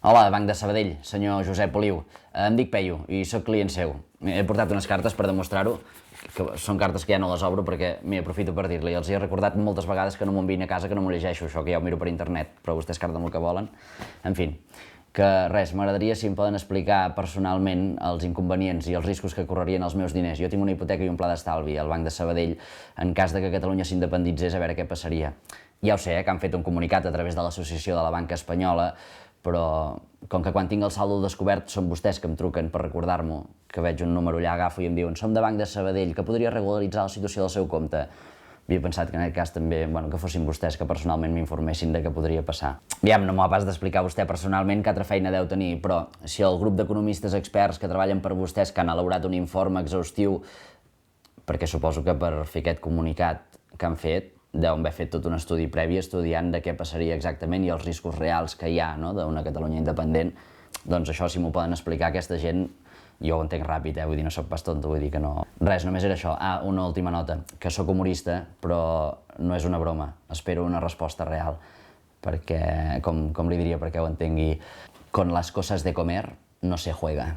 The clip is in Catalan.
Hola, Banc de Sabadell, senyor Josep Oliu. Em dic Peyu i sóc client seu. He portat unes cartes per demostrar-ho, que són cartes que ja no les obro perquè m'hi aprofito per dir-li. Els he recordat moltes vegades que no m'ho enviïn a casa, que no m'ho llegeixo, això que ja ho miro per internet, però vostès carden el que volen. En fi, que res, m'agradaria si em poden explicar personalment els inconvenients i els riscos que correrien els meus diners. Jo tinc una hipoteca i un pla d'estalvi al Banc de Sabadell en cas de que Catalunya s'independitzés, a veure què passaria. Ja ho sé, que han fet un comunicat a través de l'Associació de la Banca Espanyola, però com que quan tinc el saldo descobert són vostès que em truquen per recordar-m'ho, que veig un número allà, agafo i em diuen som de Banc de Sabadell, que podria regularitzar la situació del seu compte. Havia pensat que en aquest cas també, que fossin vostès que personalment m'informessin de què podria passar. Aviam, no m'ho ha pas d'explicar vostè personalment que altra feina deu tenir, però si el grup d'economistes experts que treballen per vostès que han elaborat un informe exhaustiu, perquè suposo que per fer aquest comunicat que han fet, deuen haver fet tot un estudi previ estudiant de què passaria exactament i els riscos reals que hi ha d'una Catalunya independent, doncs això, si m'ho poden explicar, aquesta gent, jo ho entenc ràpid, vull dir, no soc pas tonto, vull dir que no... Res, només era això. Ah, una última nota, que sóc humorista, però no és una broma, espero una resposta real, perquè, com li diria perquè ho entengui, con las cosas de comer no se juega.